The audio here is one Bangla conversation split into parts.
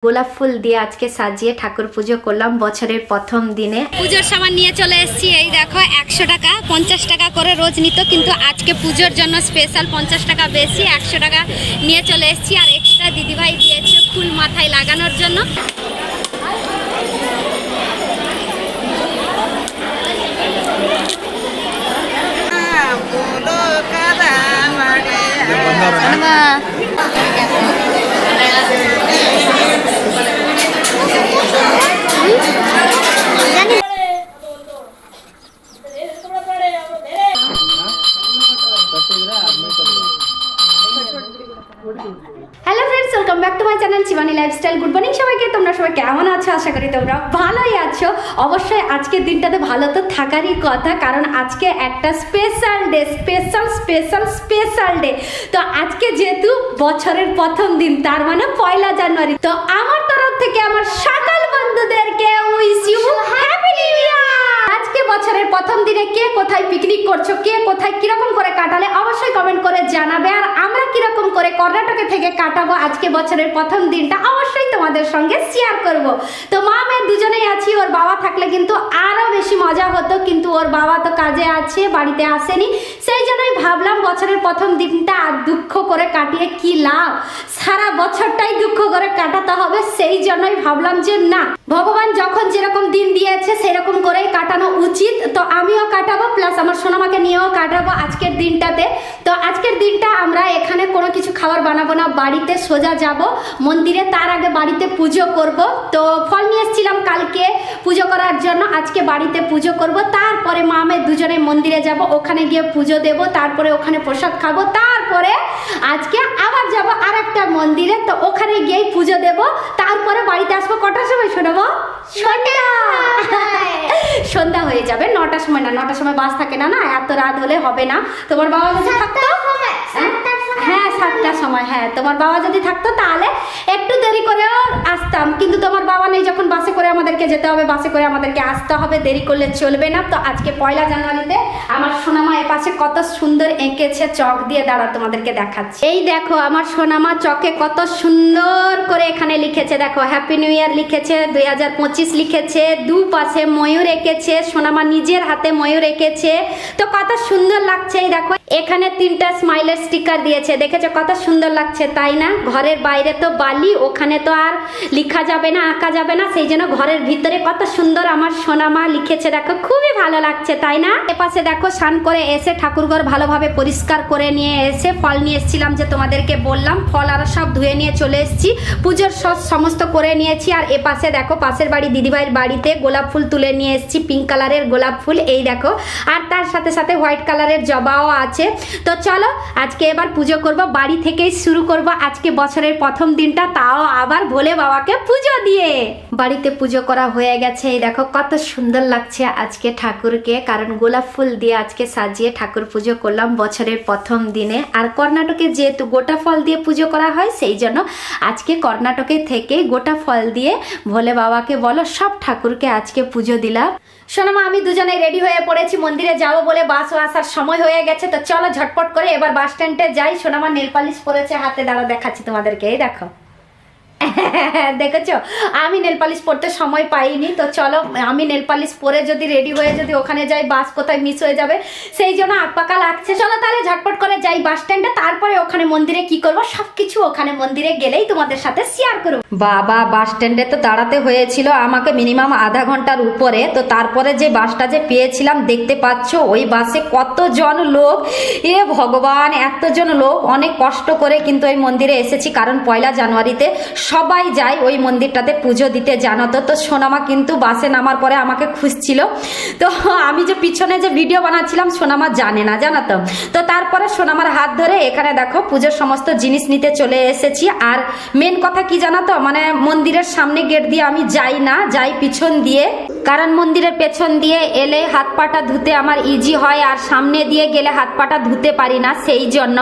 গোলাপ ফুল দিয়ে আজকে সাজিয়ে ঠাকুর পুজো করলাম বছরের প্রথম দিনে। পুজোর সামান নিয়ে চলে এসেছি। এই দেখো 100 টাকা 50 টাকা করে রোজ নিত, কিন্তু আজকে পুজোর জন্য স্পেশাল 50 টাকা বেশি 100 টাকা নিয়ে চলে এসেছি। আর এক্সট্রা দিদিভাই দিয়েছে ফুল মাথায় লাগানোর জন্য। Hello friends, welcome back to my channel Shivani lifestyle. Good morning সবাইকে। তোমরা সবাই কেমন আছো? আশা করি তোমরা ভালোই আছো। অবশ্যই আজকের দিনটাতে ভালো তো থাকারই কথা, কারণ আজকে একটা স্পেশাল ডে, স্পেশাল ডে। তো আজকে যেহেতু বছরের প্রথম দিন, তার মানে 1 জানুয়ারি, তো আমার তরফ থেকে আমার সকল বন্ধুদেরকে wish you happy new year. আজকে বছরের প্রথম দিনে কে কোথায় পিকনিক করছো, কে কোথায় কিরকম করে কাটালে অবশ্যই কমেন্ট করে জানাবে। আর আমরা কিরকম করে কর্ণাটকে থেকে কাটাবো আজকে বছরের প্রথম দিনটা অবশ্যই তোমাদের সঙ্গে শেয়ার করব। তো মা মেয়ে দুজনেই আছি। ওর বাবা থাকলে কিন্তু আরো বেশি মজা হতো, কিন্তু ওর বাবা তো কাজে আছে, বাড়িতে আসেনি। সেই জন্যই ভাবলাম বছরের প্রথম দিনটা আর দুঃখ করে কাটিয়ে কি লাভ, সারা বছরটাই দুঃখ করে কাটাতে হবে। সেই জন্যই ভাবলাম যে না, ভগবান যখন যেরকম দিন দিয়েছে সেরকম করেই কাটানো উচিত। তো আমিও কাটাবো, প্লাস আমার সোনামাকে নিয়েও কাটাবো আজকের দিনটাতে। তো আজকের দিনটা আমরা এখানে কোনো কিছু খাবার বানাবো না, বাড়িতে সোজা যাব মন্দিরে। তার আগে বাড়িতে পুজো করব। তো ফল নিয়ে এসেছিলাম কালকে পুজো করার জন্য, আজকে বাড়িতে পুজো করব। তারপরে মা মেয়ে দুজনে মন্দিরে যাব, ওখানে গিয়ে পুজো দেব, তারপরে ওখানে প্রসাদ খাবো। তারপরে আজকে আবার যাব আর একটা মন্দিরে, তো ওখানে গিয়েই পুজো দেব। তারপরে বাড়িতে আসবো কটার সময় শোনাবো? সন্ধ্যা হয়ে যাবে, 9টার সময় না, 9টার সময় বাস থাকে না, না এত রাত হলে হবে না। তোমার বাবা যদি থাকতো, হ্যাঁ 7টার সময়, হ্যাঁ তোমার বাবা যদি থাকতো তাহলে একটু দেরি করেও আসতাম, কিন্তু তোমার বাবা নেই যখন বাসে করে আমাদেরকে যেতে হবে, বাসে করে আমাদেরকে আসতে হবে, দেরি করলে চলবে না। তো আজকে 1 জানুয়ারিতে আমার সোনামা এ পাশে কত সুন্দর এঁকেছে চক দিয়ে, দাঁড়া তোমাদেরকে দেখাচ্ছি। এই দেখো আমার সোনামা চকে কত সুন্দর করে এখানে লিখেছে, দেখো হ্যাপি নিউ ইয়ার লিখেছে, 2025 লিখেছে, দুপাশে ময়ূর এঁকেছে, সোনামা নিজের হাতে ময়ূর এঁকেছে। তো কত সুন্দর লাগছে। এই দেখো এখানে 3টা স্মাইলের স্টিকার দিয়েছে, দেখেছো কত সুন্দর লাগছে, তাই না? ঘরের বাইরে তো বালি, ওখানে তো আর লেখা যাবে না, আঁকা যাবে না, সেই জন্য ঘরের ভিতরে কত সুন্দর আমার সোনামা লিখেছে, দেখো খুবই ভালো লাগছে, তাই না? এপাশে দেখো স্নান করে এসে ঠাকুরঘর ভালোভাবে পরিষ্কার করে নিয়ে এসে ফল নিয়ে এসেছিলাম, যে তোমাদেরকে বললাম, ফল আর সব ধুয়ে নিয়ে চলে এসেছি, পুজোর সমস্ত করে নিয়েছি। আর এপাশে দেখো পাশের বাড়ি দিদিভাইয়ের বাড়িতে গোলাপ ফুল তুলে নিয়ে এসেছি, পিঙ্ক কালারের গোলাপ ফুল, এই দেখো। আর তার সাথে সাথে হোয়াইট কালারের জবাও আছে। তো চলো আজকে এবার পুজো করব, বাড়ি থেকেই শুরু করব আজকে বছরের প্রথম দিনটা, তাও আবার ভোলে বাবাকে পুজো দিয়ে। বাড়িতে পুজো করা হয়ে গেছে। এই দেখো কত সুন্দর লাগছে আজকে ঠাকুরকে, কারণ গোলাপ ফুল দিয়ে আজকে সাজিয়ে ঠাকুর পুজো করলাম বছরের প্রথম দিনে। আর কর্ণাটকে যেহেতু গোটা ফল দিয়ে পুজো করা হয়, সেই জন্য আজকে কর্ণাটকে থেকে গোটা ফল দিয়ে ভোলে বাবাকে বলো সব ঠাকুরকে আজকে পুজো দিলাম। সোনামা আমি দুজনে রেডি হয়ে পড়েছি, মন্দিরে যাবো বলে বাসও আসার সময় হয়ে গেছে। তো চলো ঝটপট করে এবার বাস স্ট্যান্ডে যাই। সোনামা নেল পালিশ পরেছে হাতে, দাঁড়া দেখাচ্ছি তোমাদেরকে, এই দেখো দেখেছো আমি নেল পালিশ পরতে সময় পাইনি। তো চলো আমি নেল পালিশ পরে যদি রেডি হয়ে যদি ওখানে যাই, বাস কোথায় মিস হয়ে যাবে, সেই জন্য আকপাকা লাগছে। চলো তাহলে ঝটপট করে যাই বাস স্ট্যান্ডে, তারপরে ওখানে মন্দিরে কি করবো সবকিছু ওখানে মন্দিরে গেলেই তোমাদের সাথে শেয়ার করবো। বাবা বাস স্ট্যান্ডে তো দাঁড়াতে হয়েছিল আমাকে মিনিমাম আধা ঘন্টার উপরে। তো তারপরে যে বাসটা যে পেয়েছিলাম, দেখতে পাচ্ছ ওই বাসে কতজন লোক, এ ভগবান এতজন লোক, অনেক কষ্ট করে কিন্তু ওই মন্দিরে এসেছি, কারণ 1 জানুয়ারিতে সবাই যায় ওই মন্দিরটাতে পুজো দিতে, জানো তো। তো সোনামা কিন্তু বাসে নামার পরে আমাকে খুঁজছিল, তো আমি যে পিছনে যে ভিডিও বানাচ্ছিলাম সোনামা জানে না, জানো তো। তো তারপরে সোনামার হাত ধরে এখানে দেখো পুজোর সমস্ত জিনিস নিতে চলে এসেছি। আর মেন কথা কি জানো তো, মানে মন্দিরের সামনে গেট দিয়ে আমি যাই না, যাই পিছন দিয়ে, কারণ মন্দিরের পেছন দিয়ে এলে হাত পাটা ধুতে আমার ইজি হয়, আর সামনে দিয়ে গেলে হাত পাটা ধুতে পারি না, সেই জন্য।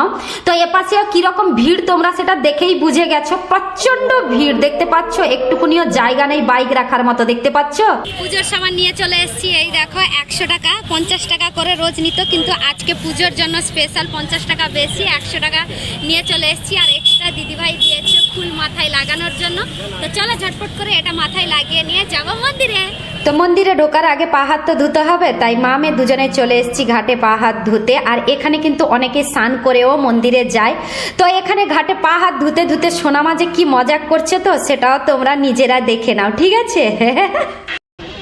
তো এপাশেও কিরকম ভিড় তোমরা সেটা দেখেই বুঝে গেছো, প্রচন্ড ভিড় দেখতে পাচ্ছ, একটুকুনিও জায়গা নেই বাইক রাখার মতো, দেখতে পাচ্ছ। পুজোর সামান নিয়ে চলে এসেছি, এই দেখো 100 টাকা 50 টাকা করে রোজ নিত, কিন্তু আজকে পুজোর জন্য স্পেশাল 50 টাকা বেশি 100 টাকা নিয়ে চলে এসেছি। আর এক্সট্রা দিদিভাই দিয়েছে ফুল মাথায় লাগানোর জন্য। তো চলো ঝটপট করে এটা মাথায় লাগিয়ে নিয়ে যাবো মন্দিরে। তো মন্দিরে ঢোকার আগে পা হাত তো ধুতে হবে, তাই মা মেয়ে দুজনে চলে এসেছি ঘাটে পা হাত ধুতে। আর এখানে কিন্তু অনেকে স্নান করেও মন্দিরে যায়। তো এখানে ঘাটে পা হাত ধুতে ধুতে সোনামা যে কি মজা করছে, তো সেটাও তোমরা নিজেরা দেখে নাও, ঠিক আছে?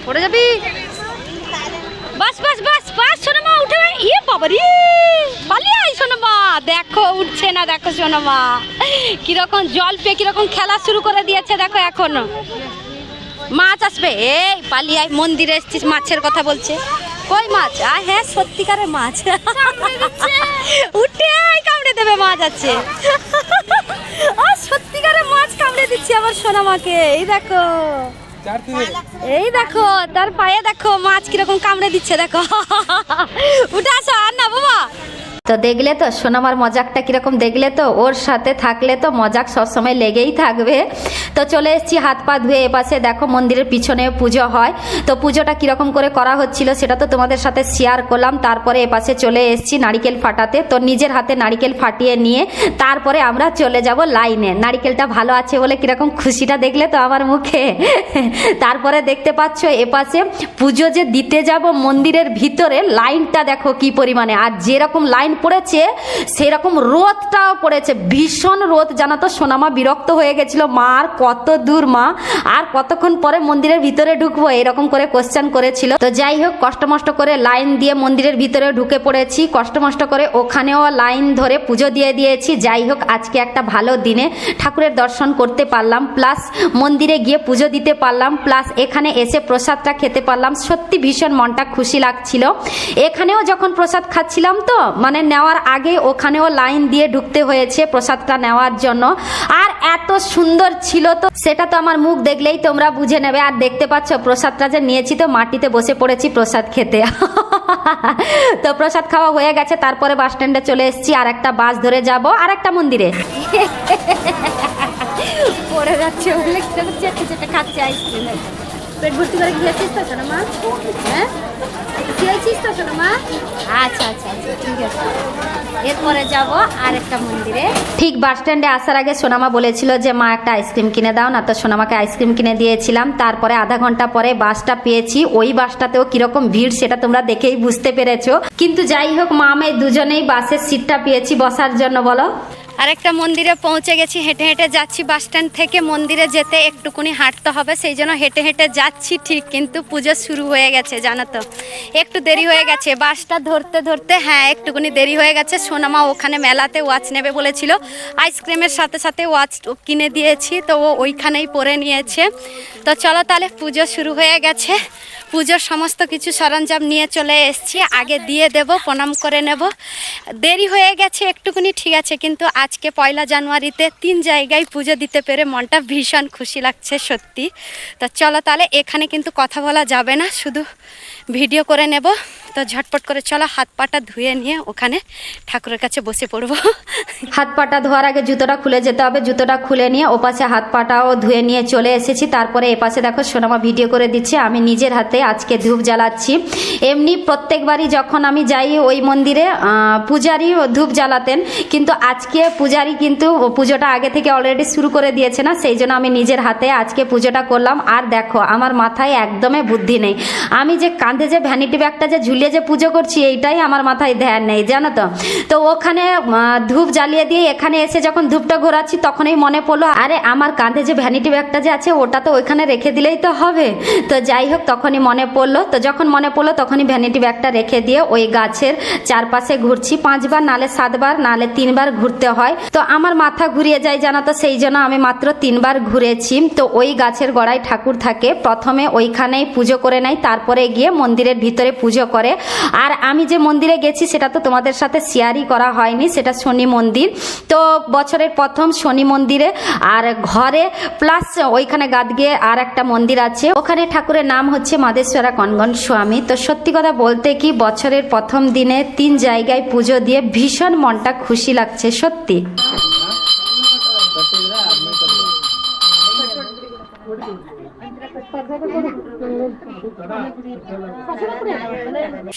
পড়ে যাবি, বাস বাস বাস বাস সোনামা উঠে, ইয়ে বাবা রে পালিয়ে আই সোনামা, দেখো উঠছে না, দেখো সোনামা কিরকম জল পেয়ে কিরকম খেলা শুরু করে দিয়েছে, দেখো এখনো মাছ আসবে, এই পালিয়ে আয়, মন্দিরে এসেছিস মাছের কথা বলছে, কই মাছ? হ্যাঁ সত্যিকারের মাছ, উঠে আয়, কামড়ে দেবে, মাছ আছে, সত্যিকারের মাছ কামড়ে দিচ্ছে আমার সোনামাকে, এই দেখো, এই দেখো তার পায়ে দেখো মাছ কিরকম কামড়ে দিচ্ছে, দেখো উঠে আসো, আর না বাবা। তো দেখলে তো সোনামার মজাকটা কিরকম, দেখলে তো, ওর সাথে থাকলে তো মজাক সবসময় লেগেই থাকবে। তো চলে এসেছি হাত পা ধুয়ে, এপাশে দেখো মন্দিরের পিছনে পুজো হয়। তো পুজোটা কিরকম করে করা হচ্ছিল সেটা তো তোমাদের সাথে শেয়ার করলাম। তারপরে এপাশে চলে এসেছি নারিকেল ফাটাতে। তো নিজের হাতে নারিকেল ফাটিয়ে নিয়ে তারপরে আমরা চলে যাব লাইনে। নারিকেলটা ভালো আছে বলে কিরকম খুশিটা দেখলে তো আমার মুখে। তারপরে দেখতে পাচ্ছ এপাশে পুজো যে দিতে যাব মন্দিরের ভিতরে, লাইনটা দেখো কি পরিমাণে, আর যেরকম লাইন পড়েছে সেরকম রোদটাও পড়েছে, ভীষণ রোদ, জানো তো। সোনামা বিরক্ত হয়ে গেছিল, মা আর কত দূর মা, আর কতক্ষণ পরে মন্দিরের ভিতরে ঢুকবো, এরকম করে কোশ্চেন করেছিল। তো যাই হোক, কষ্টমষ্ট করে লাইন দিয়ে মন্দিরের ভিতরে ঢুকে পড়েছি, কষ্টমষ্ট করে ওখানেও লাইন ধরে পুজো দিয়ে দিয়েছি। যাই হোক, আজকে একটা ভালো দিনে ঠাকুরের দর্শন করতে পারলাম, প্লাস মন্দিরে গিয়ে পুজো দিতে পারলাম, প্লাস এখানে এসে প্রসাদটা খেতে পারলাম। সত্যি ভীষণ মনটা খুশি লাগছিল। এখানেও যখন প্রসাদ খাচ্ছিলাম, তো মানে নেওয়ার আগে ওখানেও লাইন দিয়ে ঢুকতে হয়েছে প্রসাদটা নেওয়ার জন্য, আর এত সুন্দর ছিল, তো সেটা তো আমার মুখ দেখলেই তোমরা বুঝে নেবে। আর দেখতে পাচ্ছ প্রসাদটা যে নিয়েছি, তো মাটিতে বসে পড়েছি প্রসাদ খেতে। তো প্রসাদ খাওয়া হয়ে গেছে, তারপরে বাস স্ট্যান্ডে চলে এসেছি, আর একটা বাস ধরে যাব আর একটা মন্দিরে। পড়ে যাচ্ছে বলে চেটে চেটে খাচ্ছে আইসক্রিম, পেট ভর্তি করে খেয়েছিস তো সোনামা? হ্যাঁ খেয়েছিস তো সোনামা? আচ্ছা আচ্ছা আচ্ছা ঠিক আছে, এরপরে যাব আরেকটা মন্দিরে। ঠিক বাস স্ট্যান্ডে আসার আগে সোনামা বলেছিল যে মা একটা আইসক্রিম কিনে দাও না, তো সোনামাকে আইসক্রিম কিনে দিয়েছিলাম। তারপরে আধা ঘন্টা পরে বাসটা পেয়েছি, ওই বাসটাতেও কিরকম ভিড় সেটা তোমরা দেখেই বুঝতে পেরেছো। কিন্তু যাই হোক, মা মেয়ে দুজনেই বাসের সিটটা পেয়েছি বসার জন্য। বলো, আরেকটা মন্দিরে পৌঁছে গেছি, হেঁটে হেঁটে যাচ্ছি। বাস স্ট্যান্ড থেকে মন্দিরে যেতে একটুকুনি হাঁটতে হবে, সেই জন্য হেঁটে হেঁটে যাচ্ছি ঠিক, কিন্তু পুজো শুরু হয়ে গেছে জানো তো, একটু দেরি হয়ে গেছে বাসটা ধরতে ধরতে। হ্যাঁ একটুকুনি দেরি হয়ে গেছে। সোনামা ওখানে মেলাতে ওয়াচ নেবে বলেছিল, আইসক্রিমের সাথে সাথে ওয়াচ কিনে দিয়েছি, তো ও ওইখানেই পরে নিয়েছে। তো চলো তাহলে, পুজো শুরু হয়ে গেছে, পুজোর সমস্ত কিছু সরঞ্জাম নিয়ে চলে এসেছি, আগে দিয়ে দেব, প্রণাম করে নেব। দেরি হয়ে গেছে একটুকুনি, ঠিক আছে, কিন্তু আজকে 1 জানুয়ারিতে 3 জায়গায় পুজো দিতে পেরে মনটা ভীষণ খুশি লাগছে সত্যি। তো চলো তাহলে, এখানে কিন্তু কথা বলা যাবে না, শুধু ভিডিও করে নেব। তো ঝটপট করে চলো, হাত পাটা ধুয়ে নিয়ে ওখানে ঠাকুরের কাছে বসে পড়বো। হাত পাটা ধোয়ার আগে জুতোটা খুলে যেতে হবে, জুতোটা খুলে নিয়ে ওপাশে হাত পাটাও ধুয়ে নিয়ে চলে এসেছি। তারপরে এপাশে দেখো সোনামা ভিডিও করে দিচ্ছে, আমি নিজের হাতে আজকে ধূপ জ্বালাচ্ছি। এমনি প্রত্যেকবারই যখন আমি যাই ওই মন্দিরে পূজারি ধূপ জ্বালাতেন, কিন্তু আজকে পূজারি কিন্তু পুজোটা আগে থেকে অলরেডি শুরু করে দিয়েছে না, সেই জন্য আমি নিজের হাতে আজকে পুজোটা করলাম। আর দেখো, আমার মাথায় একদমই বুদ্ধি নেই, আমি যে কাঁধে যে ভ্যানিটি ব্যাগটা যে ঝুলিয়ে যে পুজো করছি, এইটাই আমার মাথায় ধ্যান নেই জানো তো। তো ওখানে ধূপ জ্বালিয়ে দিয়ে এখানে এসে যখন ধূপটা ঘোরাচ্ছি, তখনই মনে পড়লো, আরে আমার কাঁধে যে ভ্যানিটি ব্যাগটা যে আছে ওটা তো ওইখানে রেখে দিলেই তো হবে। তো যাই হোক, তখনই মনে পড়লো। তো যখন মনে পড়লো তখনই ভ্যানিটি ব্যাগটা রেখে দিয়ে ওই গাছের চারপাশে ঘুরছি, 5 বার নালে 7 বার নালে 3 বার ঘুরতে হয়। তো আমার মাথা ঘুরিয়ে যায় জানো তো, সেই জন্য আমি মাত্র 3 বার ঘুরেছি। তো ওই গাছের গোড়ায় ঠাকুর থাকে, প্রথমে ওইখানেই পুজো করে নেয়, তারপরে গিয়ে মন্দিরের ভিতরে পুজো করে। আর আমি যে মন্দিরে গেছি সেটা তো তোমাদের সাথে শেয়ারই করা হয়নি, সেটা শনি মন্দির। তো বছরের প্রথম শনি মন্দিরে আর ঘরে প্লাস ওইখানে গাদগে আর একটা মন্দির আছে, ওখানে ঠাকুরের নাম হচ্ছে মাদেশ্বরা কনগন স্বামী। তো সত্যি কথা বলতে কি বছরের প্রথম দিনে 3 জায়গায় পুজো দিয়ে ভীষণ মনটা খুশি লাগছে সত্যি।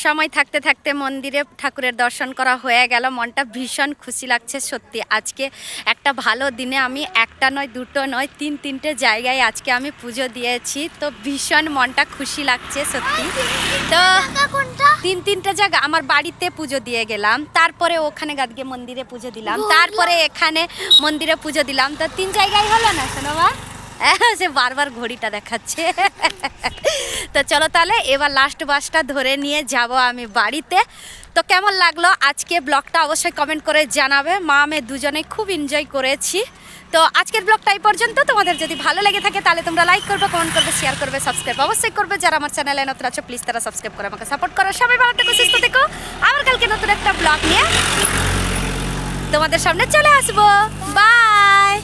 সময় থাকতে থাকতে মন্দিরে ঠাকুরের দর্শন করা হয়ে গেল, মনটা ভীষণ খুশি লাগছে সত্যি। আজকে একটা ভালো দিনে আমি একটা নয় দুটো নয় 3-3টে জায়গায় আজকে আমি পুজো দিয়েছি, তো ভীষণ মনটা খুশি লাগছে সত্যি। তো 3-3টে জায়গা আমার বাড়িতে পুজো দিয়ে গেলাম, তারপরে ওখানে গাদগে মন্দিরে পুজো দিলাম, তারপরে এখানে মন্দিরে পুজো দিলাম, তো 3 জায়গায় হলো না শোনো মা। সে বারবার ঘড়িটা দেখাচ্ছে। তো চলো তাহলে এবার লাস্ট বাসটা ধরে নিয়ে যাব আমি বাড়িতে। তো কেমন লাগলো আজকে ব্লগটা অবশ্যই কমেন্ট করে জানাবে। মা আমি দুজনেই খুব এনজয় করেছি। তো আজকের ব্লগটা এই পর্যন্ত। তোমাদের যদি ভালো লেগে থাকে তাহলে তোমরা লাইক করবে, কমেন্ট করবে, শেয়ার করবে, সাবস্ক্রাইব অবশ্যই করবে। যারা আমার চ্যানেলে নতুন আছো প্লিজ তারা সাবস্ক্রাইব করে আমাকে সাপোর্ট করো। সবাই ভালো থেকো, সুস্থ থেকো। আবার কালকে নতুন একটা ব্লগ নিয়ে তোমাদের সামনে চলে আসবো। বাই।